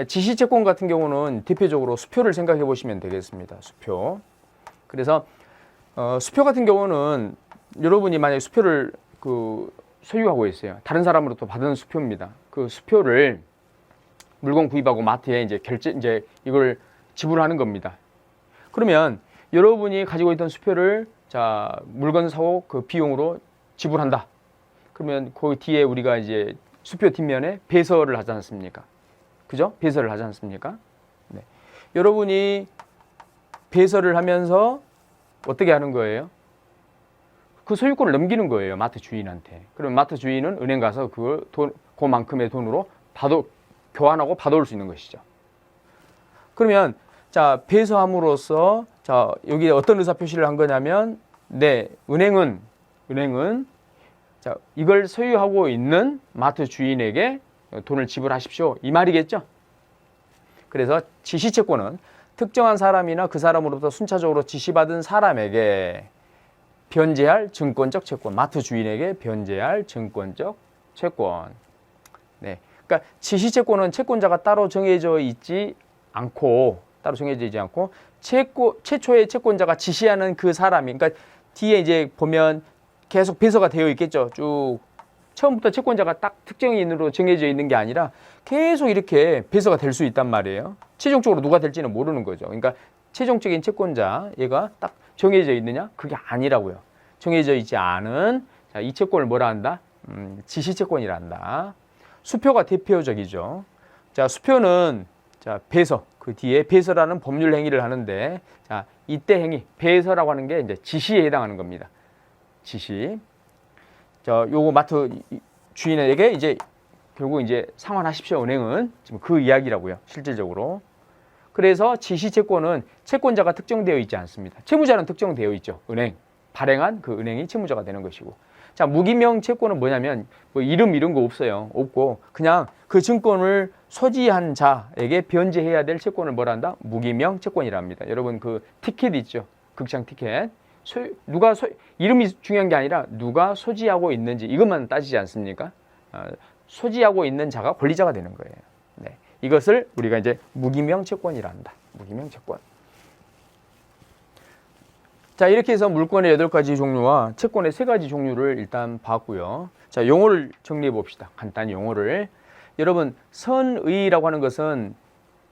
지시채권 같은 경우는 대표적으로 수표를 생각해 보시면 되겠습니다. 수표. 그래서 수표 같은 경우는 여러분이 만약에 수표를 소유하고 있어요. 다른 사람으로부터 받은 수표입니다. 그 수표를 물건 구입하고 마트에 이제 이걸 지불하는 겁니다. 그러면 여러분이 가지고 있던 수표를 자, 물건 사고 그 비용으로 지불한다. 그러면 그 뒤에 우리가 이제 수표 뒷면에 배서를 하지 않습니까? 그죠? 배서를 하지 않습니까? 네. 여러분이 배서를 하면서 어떻게 하는 거예요? 그 소유권을 넘기는 거예요. 마트 주인한테. 그러면 마트 주인은 은행 가서 그만큼의 돈으로 교환하고 받아올 수 있는 것이죠. 그러면 자, 배서함으로써 자, 여기 어떤 의사 표시를 한 거냐면 네, 은행은 자, 이걸 소유하고 있는 마트 주인에게 돈을 지불하십시오. 이 말이겠죠? 그래서 지시채권은 특정한 사람이나 그 사람으로부터 순차적으로 지시받은 사람에게 변제할 증권적 채권, 마트 주인에게 변제할 증권적 채권. 네. 그러니까 지시채권은 채권자가 따로 정해져 있지 않고 최초의 채권자가 지시하는 그 사람이, 그러니까 뒤에 이제 보면 계속 배서가 되어 있겠죠. 쭉 처음부터 채권자가 딱 특정인으로 정해져 있는 게 아니라 계속 이렇게 배서가 될 수 있단 말이에요. 최종적으로 누가 될지는 모르는 거죠. 그러니까 최종적인 채권자 얘가 딱 정해져 있느냐? 그게 아니라고요. 정해져 있지 않은 자, 이 채권을 뭐라 한다? 지시채권이라 한다. 수표가 대표적이죠. 자, 수표는 자, 배서, 그 뒤에 배서라는 법률 행위를 하는데 자, 이때 행위, 배서라고 하는 게 이제 지시에 해당하는 겁니다. 지시. 자, 요거 마트 주인에게 이제 결국 이제 상환하십시오. 은행은 지금 그 이야기라고요. 실질적으로. 그래서 지시채권은 채권자가 특정되어 있지 않습니다. 채무자는 특정되어 있죠. 은행. 발행한 그 은행이 채무자가 되는 것이고. 자, 무기명 채권은 뭐냐면 뭐 이름 이런 거 없어요. 없고 그냥 그 증권을 소지한 자에게 변제해야 될 채권을 뭐라 한다? 무기명 채권이라 합니다. 여러분 그 티켓 있죠. 극장 티켓. 이름이 중요한 게 아니라 누가 소지하고 있는지 이것만 따지지 않습니까? 소지하고 있는 자가 권리자가 되는 거예요. 네. 이것을 우리가 이제 무기명 채권이라 한다. 무기명 채권. 자, 이렇게 해서 물권의 8가지 종류와 채권의 3가지 종류를 일단 봤고요. 자, 용어를 정리해 봅시다. 간단히 용어를. 여러분, 선의라고 하는 것은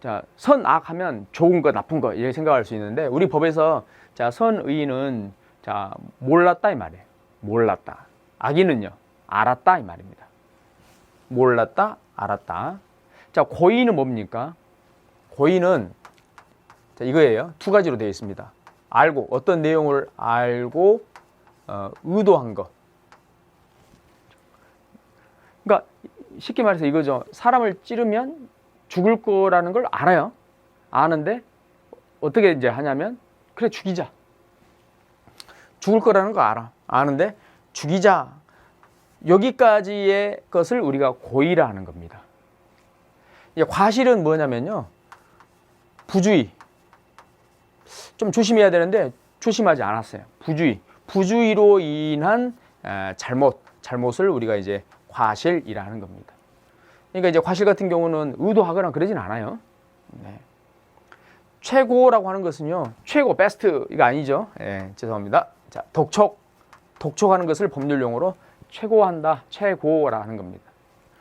자, 선악 하면 좋은 거, 나쁜 거 이렇게 생각할 수 있는데 우리 법에서 자, 선의는 자, 몰랐다 이 말이에요. 몰랐다. 악의는요. 알았다 이 말입니다. 몰랐다, 알았다. 자, 고의는 뭡니까? 고의는 자, 이거예요. 2가지로 되어 있습니다. 알고, 어떤 내용을 알고 의도한 것. 그러니까 쉽게 말해서 이거죠. 사람을 찌르면 죽을 거라는 걸 알아요. 아는데 어떻게 이제 하냐면 그래 죽이자. 죽을 거라는 거 알아. 아는데 죽이자. 여기까지의 것을 우리가 고의라 하는 겁니다. 이제 과실은 뭐냐면요. 부주의. 좀 조심해야 되는데 조심하지 않았어요. 부주의. 부주의로 인한 잘못을 우리가 이제 과실이라 하는 겁니다. 그러니까 이제 과실 같은 경우는 의도하거나 그러진 않아요. 네. 최고라고 하는 것은요, 최고, 베스트, 이거 아니죠. 예, 죄송합니다. 자, 독촉하는 것을 법률용어로 최고한다, 최고라 하는 겁니다.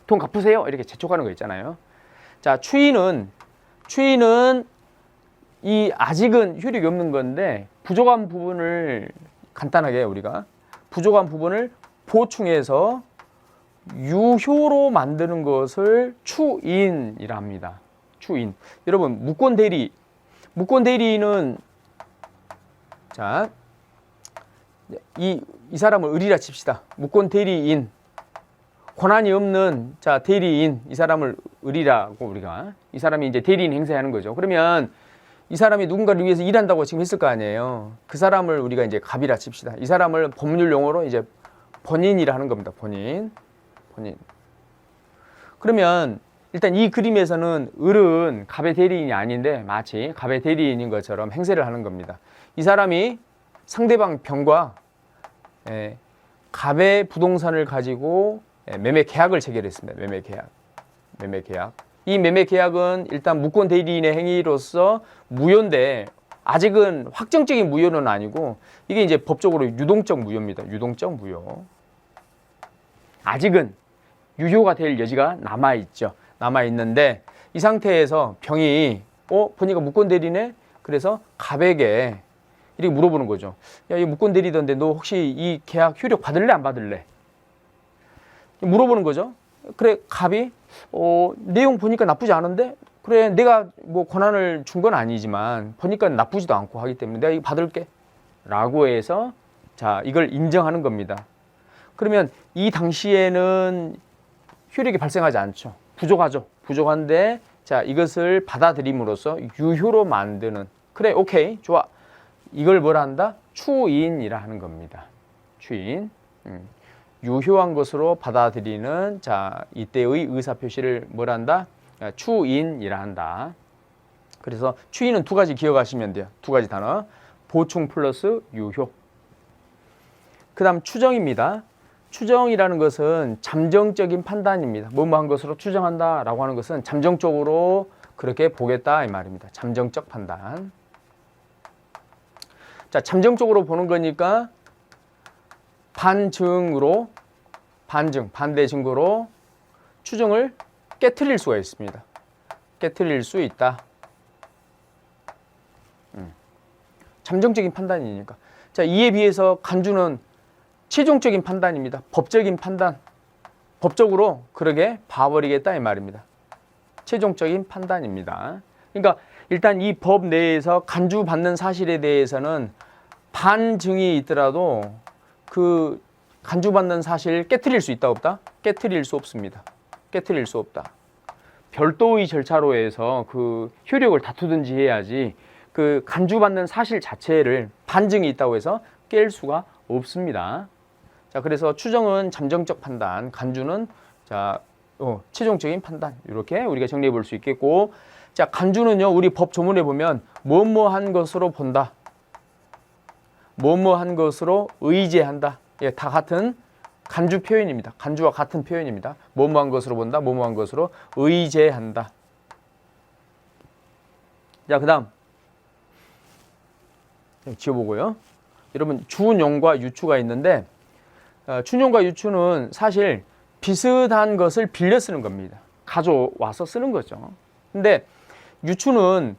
돈 갚으세요? 이렇게 재촉하는 거 있잖아요. 자, 추인은 이 아직은 효력이 없는 건데, 부족한 부분을 간단하게 우리가 부족한 부분을 보충해서 유효로 만드는 것을 추인이라 합니다. 추인. 여러분, 무권 대리인은 자, 이 사람을 을이라 칩시다. 무권 대리인, 권한이 없는 자 대리인, 이 사람을 을이라고 우리가 이 사람이 이제 대리인 행세하는 거죠. 그러면 이 사람이 누군가를 위해서 일한다고 지금 했을 거 아니에요. 그 사람을 우리가 이제 갑이라 칩시다. 이 사람을 법률 용어로 이제 본인이라 하는 겁니다. 본인. 그러면 일단 이 그림에서는 을은 갑의 대리인이 아닌데 마치 갑의 대리인인 것처럼 행세를 하는 겁니다. 이 사람이 상대방 병과 갑의 부동산을 가지고 매매 계약을 체결했습니다. 매매 계약. 이 매매 계약은 일단 무권 대리인의 행위로서 무효인데 아직은 확정적인 무효는 아니고 이게 이제 법적으로 유동적 무효입니다. 유동적 무효. 아직은 유효가 될 여지가 남아있죠. 남아있는데 이 상태에서 병이 보니까 무권 대리네? 그래서 갑에게 이렇게 물어보는 거죠. 야, 이 무권 대리던데 너 혹시 이 계약 효력 받을래 안 받을래? 물어보는 거죠. 그래, 갑이 내용 보니까 나쁘지 않은데 그래, 내가 뭐 권한을 준 건 아니지만 보니까 나쁘지도 않고 하기 때문에 내가 이거 받을게 라고 해서 자, 이걸 인정하는 겁니다. 그러면 이 당시에는 효력이 발생하지 않죠. 부족하죠. 부족한데 자, 이것을 받아들임으로써 유효로 만드는, 그래, 오케이, 좋아, 이걸 뭐라 한다? 추인이라 하는 겁니다. 추인. 유효한 것으로 받아들이는 자, 이때의 의사표시를 뭐라 한다? 추인이라 한다. 그래서 추인은 두 가지 기억하시면 돼요. 두 가지 단어. 보충 플러스 유효. 그 다음 추정입니다. 추정이라는 것은 잠정적인 판단입니다. 뭐뭐한 것으로 추정한다 라고 하는 것은 잠정적으로 그렇게 보겠다 이 말입니다. 잠정적 판단. 자, 잠정적으로 보는 거니까 반증으로, 반대 증거로 추정을 깨트릴 수가 있습니다. 깨트릴 수 있다. 잠정적인 판단이니까. 자, 이에 비해서 간주는 최종적인 판단입니다. 법적인 판단. 법적으로 그러게 봐버리겠다 이 말입니다. 최종적인 판단입니다. 그러니까 일단 이 법 내에서 간주받는 사실에 대해서는 반증이 있더라도 그 간주받는 사실을 깨트릴 수 있다 없다? 깨트릴 수 없습니다. 깨트릴 수 없다. 별도의 절차로 해서 그 효력을 다투든지 해야지 그 간주받는 사실 자체를 반증이 있다고 해서 깰 수가 없습니다. 자, 그래서 추정은 잠정적 판단, 간주는 자, 최종적인 판단. 이렇게 우리가 정리해 볼 수 있겠고, 자, 간주는요, 우리 법 조문에 보면 뭐뭐한 것으로 본다. 뭐뭐한 것으로 의제한다. 예, 다 같은 간주 표현입니다. 간주와 같은 표현입니다. 뭐뭐한 것으로 본다. 뭐뭐한 것으로 의제한다. 자, 그 다음 지워보고요. 여러분, 준용과 유추가 있는데 준용과 유추는 사실 비슷한 것을 빌려 쓰는 겁니다. 가져와서 쓰는 거죠. 근데 유추는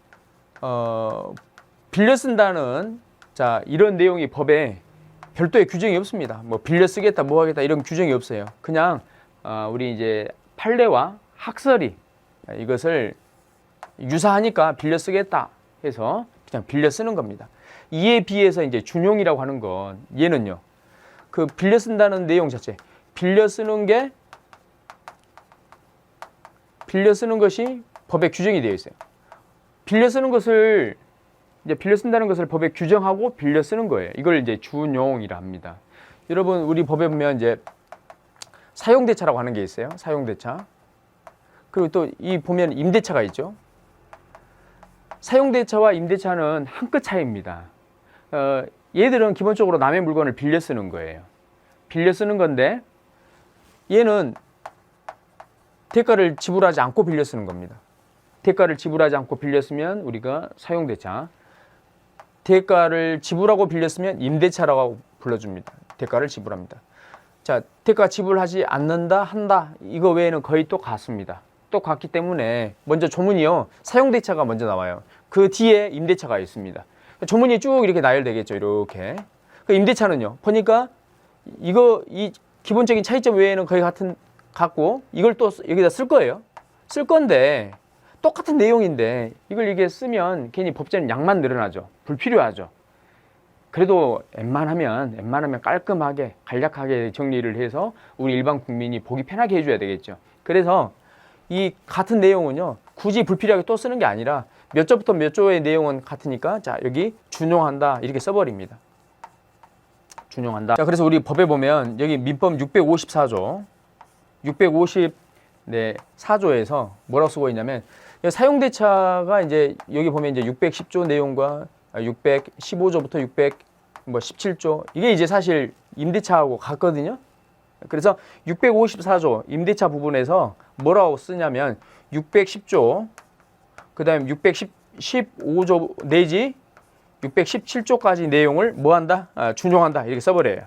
빌려 쓴다는 자, 이런 내용이 법에 별도의 규정이 없습니다. 뭐 빌려 쓰겠다, 뭐 하겠다 이런 규정이 없어요. 그냥 우리 이제 판례와 학설이 이것을 유사하니까 빌려 쓰겠다 해서 그냥 빌려 쓰는 겁니다. 이에 비해서 이제 준용이라고 하는 건 얘는요. 그 빌려 쓴다는 내용 자체, 빌려 쓰는 것이 법에 규정이 되어 있어요. 빌려 쓰는 것을 이제 빌려 쓴다는 것을 법에 규정하고 빌려 쓰는 거예요. 이걸 이제 준용이라 합니다. 여러분, 우리 법에 보면 이제 사용대차라고 하는 게 있어요. 사용대차. 그리고 또 이 보면 임대차가 있죠. 사용대차와 임대차는 한 끗 차이입니다. 얘들은 기본적으로 남의 물건을 빌려 쓰는 거예요. 빌려 쓰는 건데 얘는 대가를 지불하지 않고 빌려 쓰는 겁니다. 대가를 지불하지 않고 빌려 쓰면 우리가 사용대차, 대가를 지불하고 빌려 쓰면 임대차라고 불러줍니다. 대가를 지불합니다. 자, 대가 지불하지 않는다, 한다, 이거 외에는 거의 똑같습니다. 똑같기 때문에 먼저 조문이요, 사용대차가 먼저 나와요. 그 뒤에 임대차가 있습니다. 조문이 쭉 이렇게 나열되겠죠. 이렇게. 그 임대차는요, 보니까 이 기본적인 차이점 외에는 거의 같고, 이걸 또 여기다 쓸 거예요. 쓸 건데 똑같은 내용인데 이걸 이게 쓰면 괜히 법제는 양만 늘어나죠. 불필요하죠. 그래도 웬만하면 깔끔하게 간략하게 정리를 해서 우리 일반 국민이 보기 편하게 해줘야 되겠죠. 그래서 이 같은 내용은요, 굳이 불필요하게 또 쓰는 게 아니라 몇 조부터 몇 조의 내용은 같으니까, 자, 여기 준용한다 이렇게 써버립니다. 준용한다. 자, 그래서 우리 법에 보면 여기 민법 654조 654조에서 뭐라고 쓰고 있냐면, 사용대차가 이제 여기 보면 이제 610조 내용과 615조부터 617조, 이게 이제 사실 임대차하고 같거든요. 그래서 654조 임대차 부분에서 뭐라고 쓰냐면 610조, 그 다음에 615조 내지 617조까지 내용을 뭐 한다? 준용한다 이렇게 써버려요.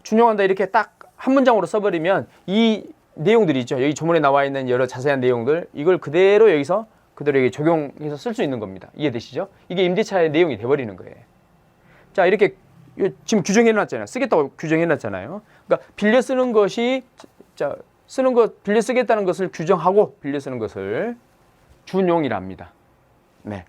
준용한다 이렇게 딱 한 문장으로 써버리면 이 내용들이 있죠. 여기 조문에 나와 있는 여러 자세한 내용들, 이걸 그대로 여기서 여기 적용해서 쓸 수 있는 겁니다. 이해되시죠? 이게 임대차의 내용이 돼버리는 거예요. 자, 이렇게 지금 규정해놨잖아요. 쓰겠다고 규정해놨잖아요. 그러니까 빌려 쓰는 것이, 자, 빌려 쓰겠다는 것을 규정하고 빌려 쓰는 것을 준용이라 합니다. 네.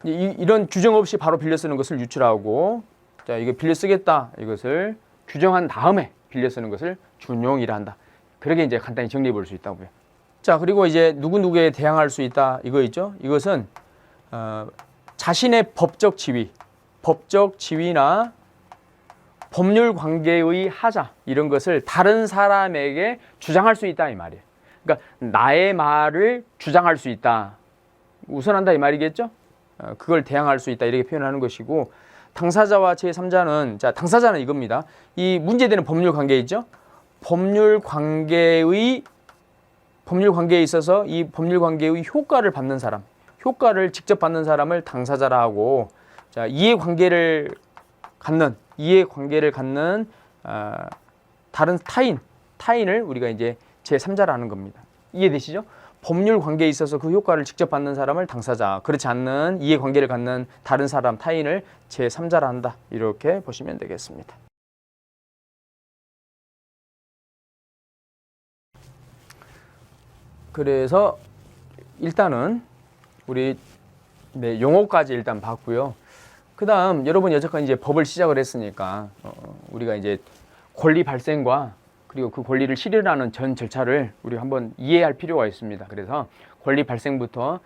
이런 규정 없이 바로 빌려 쓰는 것을 유출하고, 자, 이거 빌려 쓰겠다 이것을 규정한 다음에 빌려 쓰는 것을 준용이라 한다. 그렇게 이제 간단히 정리해 볼 수 있다고요. 자, 그리고 이제 누구누구에 대항할 수 있다 이거 있죠. 이것은 자신의 법적 지위나 법률 관계의 하자, 이런 것을 다른 사람에게 주장할 수 있다 이 말이에요. 그러니까 나의 말을 주장할 수 있다, 우선한다 이 말이겠죠. 그걸 대항할 수 있다 이렇게 표현하는 것이고, 당사자와 제3자는, 자, 당사자는 이겁니다. 이 문제되는 법률 관계 있죠. 법률 관계에 있어서 이 법률 관계의 효과를 받는 사람, 효과를 직접 받는 사람을 당사자라 하고, 자, 이해관계를 갖는 다른 타인을 우리가 이제 제3자라는 겁니다. 이해되시죠? 법률 관계에 있어서 그 효과를 직접 받는 사람을 당사자, 그렇지 않는 이해관계를 갖는 다른 사람, 타인을 제3자라 한다. 이렇게 보시면 되겠습니다. 그래서 일단은 우리 용어까지 일단 봤고요. 그 다음 여러분 여태까지 이제 법을 시작을 했으니까 우리가 이제 권리 발생과 그리고 그 권리를 실현하는 전 절차를 우리 한번 이해할 필요가 있습니다. 그래서 권리 발생부터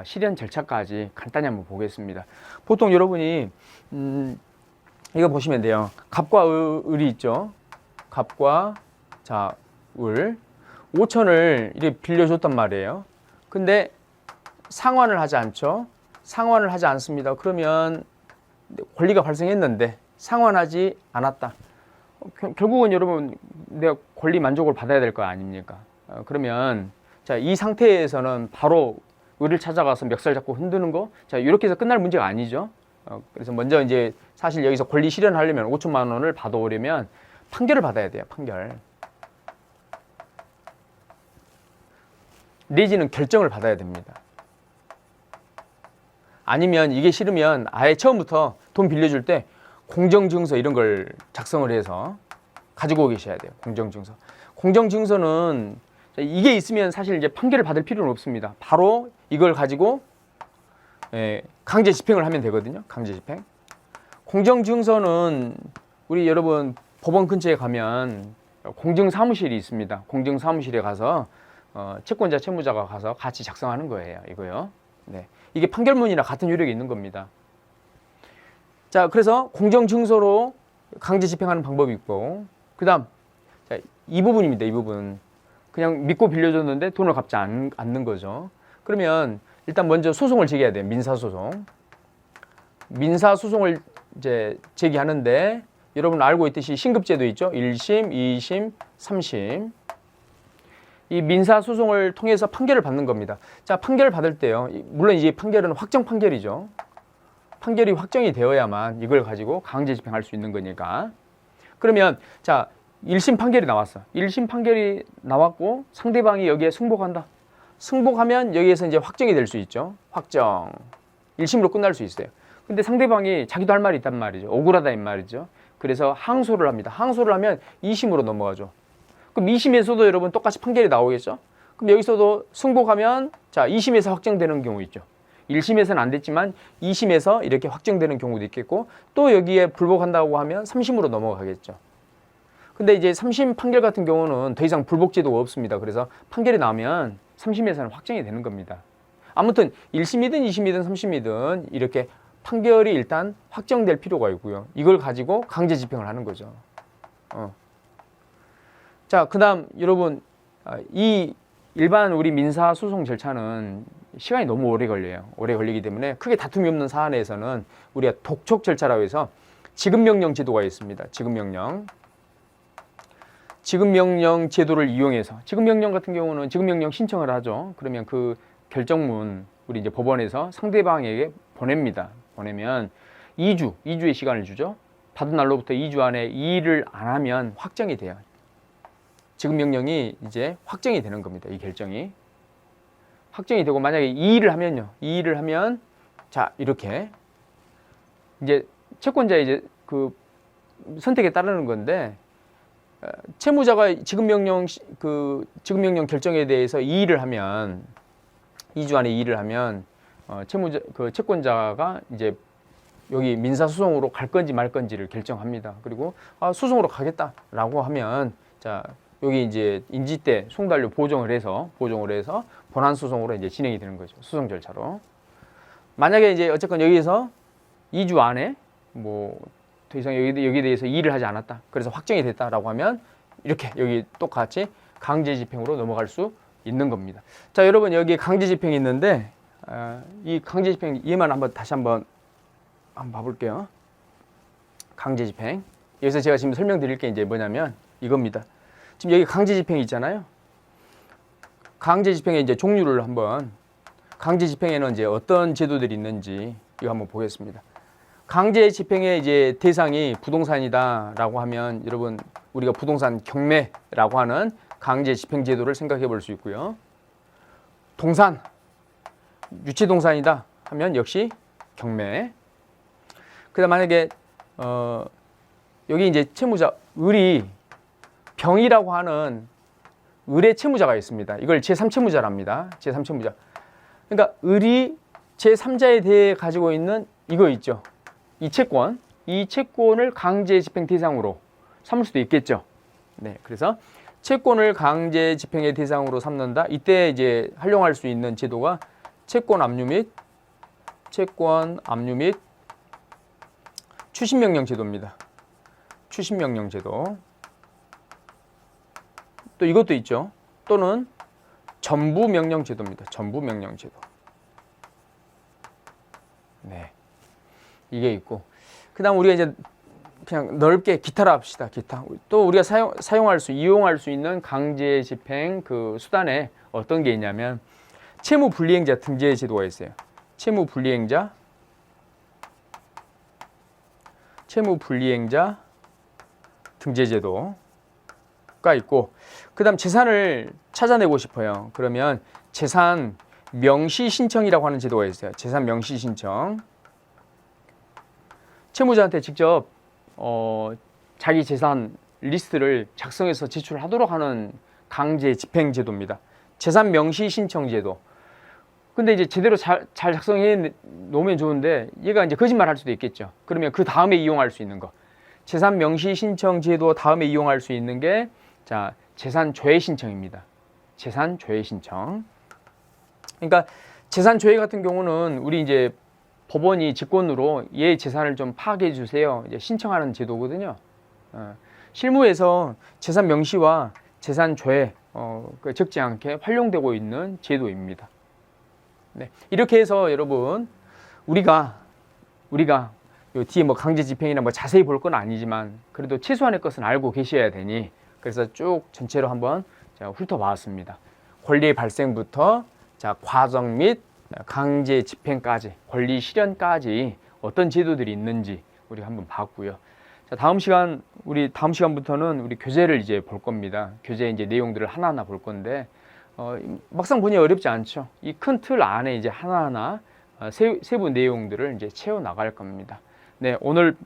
실현 절차까지 간단히 한번 보겠습니다. 보통 여러분이 이거 보시면 돼요. 갑과 을이 있죠. 갑과 자, 을 5천을 이렇게 빌려줬단 말이에요. 근데 상환을 하지 않죠. 상환을 하지 않습니다. 그러면 권리가 발생했는데 상환하지 않았다. 결국은 여러분 내가 권리 만족을 받아야 될 거 아닙니까? 그러면 자, 이 상태에서는 바로 을을 찾아가서 멱살 잡고 흔드는 거, 자, 이렇게 해서 끝날 문제가 아니죠. 그래서 먼저 이제 사실 여기서 권리 실현하려면 5천만 원을 받아오려면 판결을 받아야 돼요. 판결. 내지는 결정을 받아야 됩니다. 아니면 이게 싫으면 아예 처음부터 돈 빌려줄 때 공정증서 이런 걸 작성을 해서 가지고 계셔야 돼요. 공정증서. 공정증서는 이게 있으면 사실 이제 판결을 받을 필요는 없습니다. 바로 이걸 가지고 강제 집행을 하면 되거든요. 강제 집행. 공정증서는 우리 여러분 법원 근처에 가면 공증사무실이 있습니다. 공증사무실에 가서 채권자, 채무자가 가서 같이 작성하는 거예요. 이거요. 네. 이게 판결문이나 같은 효력이 있는 겁니다. 자, 그래서 공정증서로 강제 집행하는 방법이 있고, 그 다음, 이 부분입니다. 이 부분. 그냥 믿고 빌려줬는데 돈을 갚지 않는 거죠. 그러면 일단 먼저 소송을 제기해야 돼요. 민사소송. 민사소송을 이제 제기하는데, 여러분 알고 있듯이 신급제도 있죠. 1심, 2심, 3심. 이 민사소송을 통해서 판결을 받는 겁니다. 자, 판결을 받을 때요. 물론 이제 판결은 확정 판결이죠. 판결이 확정이 되어야만 이걸 가지고 강제 집행할 수 있는 거니까. 그러면 자, 1심 판결이 나왔어. 1심 판결이 나왔고 상대방이 여기에 승복한다. 승복하면 여기에서 이제 확정이 될 수 있죠. 확정. 1심으로 끝날 수 있어요. 근데 상대방이 자기도 할 말이 있단 말이죠. 억울하다 이 말이죠. 그래서 항소를 합니다. 항소를 하면 2심으로 넘어가죠. 그럼 2심에서도 여러분 똑같이 판결이 나오겠죠? 그럼 여기서도 승복하면 자, 2심에서 확정되는 경우 있죠. 1심에서는 안 됐지만 2심에서 이렇게 확정되는 경우도 있겠고, 또 여기에 불복한다고 하면 3심으로 넘어가겠죠. 근데 이제 3심 판결 같은 경우는 더 이상 불복 제도가 없습니다. 그래서 판결이 나오면 3심에서는 확정이 되는 겁니다. 아무튼 1심이든 2심이든 3심이든 이렇게 판결이 일단 확정될 필요가 있고요. 이걸 가지고 강제 집행을 하는 거죠. 자, 그 다음 여러분, 이 일반 우리 민사소송 절차는 시간이 너무 오래 걸려요. 오래 걸리기 때문에 크게 다툼이 없는 사안에서는 우리가 독촉 절차라고 해서 지급명령 제도가 있습니다. 지급명령. 지급명령 제도를 이용해서, 지급명령 같은 경우는 지급명령 신청을 하죠. 그러면 그 결정문 우리 이제 법원에서 상대방에게 보냅니다. 보내면 2주의 시간을 주죠. 받은 날로부터 2주 안에 이 일을 안 하면 확정이 돼요. 지급명령이 이제 확정이 되는 겁니다. 이 결정이 확정이 되고, 만약에 이 일을 하면요, 이 일을 하면 자, 이렇게 이제 채권자의 이제 그 선택에 따르는 건데, 채무자가 지급명령 지급명령 결정에 대해서 이 일을 하면 2주 안에 이 일을 하면 채권자가 이제 여기 민사소송으로 갈 건지 말 건지를 결정합니다. 그리고 소송으로 가겠다라고 하면 자, 여기 이제 인지대 송달료 보정을 해서 본안 소송으로 이제 진행이 되는 거죠. 소송 절차로. 만약에 이제 어쨌건 여기에서 2주 안에 뭐 더 이상 여기에 대해서 일을 하지 않았다. 그래서 확정이 됐다라고 하면 이렇게 여기 똑같이 강제 집행으로 넘어갈 수 있는 겁니다. 자, 여러분 여기 강제 집행이 있는데 이 강제 집행 얘만 다시 한번 봐볼게요. 강제 집행. 여기서 제가 지금 설명드릴 게 이제 뭐냐면 이겁니다. 지금 여기 강제 집행이 있잖아요. 강제 집행의 이제 종류를 강제 집행에는 이제 어떤 제도들이 있는지 이거 한번 보겠습니다. 강제 집행의 이제 대상이 부동산이다라고 하면 여러분 우리가 부동산 경매라고 하는 강제 집행 제도를 생각해 볼 수 있고요. 동산, 유치 동산이다 하면 역시 경매. 그다음 만약에 여기 이제 채무자 병이라고 하는 을의 채무자가 있습니다. 이걸 제3채무자랍니다. 제3채무자. 그러니까 을이 제3자에 대해 가지고 있는 이거 있죠. 이 채권을 강제 집행 대상으로 삼을 수도 있겠죠. 네, 그래서 채권을 강제 집행의 대상으로 삼는다. 이때 이제 활용할 수 있는 제도가 채권 압류 및 추심명령 제도입니다. 추심명령 제도. 또 이것도 있죠. 또는 전부명령 제도입니다. 전부명령 제도. 네, 이게 있고, 그다음 우리가 이제 그냥 넓게 기타라 합시다. 기타. 또 우리가 이용할 수 있는 강제 집행 그 수단에 어떤 게 있냐면 채무 불이행자 등재 제도가 있어요. 채무 불이행자 등재 제도가 있고, 그다음 재산을 찾아내고 싶어요. 그러면 재산 명시 신청이라고 하는 제도가 있어요. 재산 명시 신청. 채무자한테 직접 자기 재산 리스트를 작성해서 제출하도록 하는 강제 집행 제도입니다. 재산 명시 신청 제도. 근데 이제 제대로 잘 작성해 놓으면 좋은데 얘가 이제 거짓말 할 수도 있겠죠. 그러면 그 다음에 이용할 수 있는 거. 재산 명시 신청 제도 다음에 이용할 수 있는 게 재산 조회 신청입니다. 재산 조회 신청. 그러니까 재산 조회 같은 경우는 우리 이제 법원이 직권으로 얘 재산을 좀 파악해 주세요. 이제 신청하는 제도거든요. 실무에서 재산 명시와 재산 조회 적지 않게 활용되고 있는 제도입니다. 네, 이렇게 해서 여러분 우리가 요 뒤에 뭐 강제 집행이나 뭐 자세히 볼 건 아니지만 그래도 최소한의 것은 알고 계셔야 되니 그래서 쭉 전체로 한번 제가 훑어봤습니다. 권리의 발생부터 자 과정 및 강제 집행까지 권리 실현까지 어떤 제도들이 있는지 우리가 한번 봤고요. 자, 다음 시간부터는 우리 교재를 이제 볼 겁니다. 교재 이제 내용들을 하나하나 볼 건데 막상 보니 어렵지 않죠. 이 큰 틀 안에 이제 하나하나 세부 내용들을 이제 채워 나갈 겁니다. 네, 오늘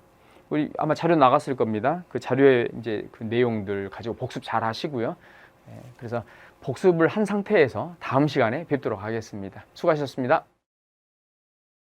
우리 아마 자료 나갔을 겁니다. 그 자료에 이제 그 내용들 가지고 복습 잘 하시고요. 그래서 복습을 한 상태에서 다음 시간에 뵙도록 하겠습니다. 수고하셨습니다.